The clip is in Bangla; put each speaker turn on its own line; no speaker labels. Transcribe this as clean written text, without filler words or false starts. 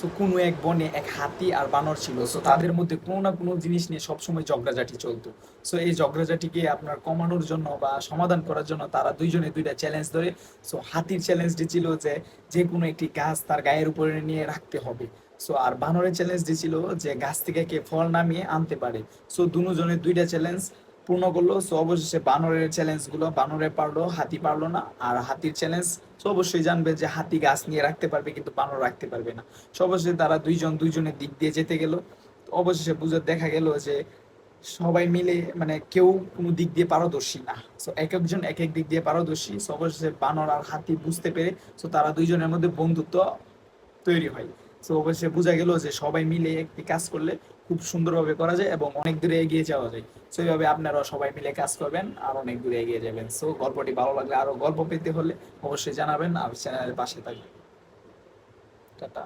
সো কোনো এক বনে এক হাতি আর বানর ছিল, সো তাদের মধ্যে কোনো না কোনো জিনিস নিয়ে সবসময় ঝগড়াঝাটি চলতো। সো এই ঝগড়াঝাটিকে আপনার কমানোর জন্য বা সমাধান করার জন্য তারা দুইজনে দুইটা চ্যালেঞ্জ ধরে। সো হাতির চ্যালেঞ্জটি ছিল যে যে কোনো একটি গাছ তার গায়ের উপরে নিয়ে রাখতে হবে। সো আর বানরের চ্যালেঞ্জটি ছিল যে গাছ থেকে কে ফল নামিয়ে আনতে পারে। সো দুজনের দুইটা চ্যালেঞ্জ পূর্ণ করলো। সো অবশেষে বানরের চ্যালেঞ্জ গুলো বানরে পারলো, হাতি পারলো না। আর হাতির চ্যালেঞ্জ, তো অবশ্যই জানবে যে হাতি গাছ নিয়ে রাখতে পারবে কিন্তু বানর রাখতে পারবে না। সর্বশেষে তারা দুইজনের দিক দিয়ে যেতে গেল। তো অবশেষে বুঝে দেখা গেল যে সবাই মিলে মানে কেউ কোনো দিক দিয়ে পারদর্শী না। সো এক একজন এক এক দিক দিয়ে পারদর্শী। সো অবশেষে বানর আর হাতি বুঝতে পেরে সো তারা দুইজনের মধ্যে বন্ধুত্ব তৈরি হয়। সো অবশ্যই বোঝা গেল যে সবাই মিলে একটি কাজ করলে খুব সুন্দরভাবে করা যায় এবং অনেক দূরে এগিয়ে যাওয়া যায়। সো এইভাবে আপনারাও সবাই মিলে কাজ করবেন আর অনেক দূরে এগিয়ে যাবেন। সো গল্পটি ভালো লাগলে আরো গল্প পেতে হলে অবশ্যই জানাবেন আর চ্যানেলের পাশে থাকবেন। টাটা।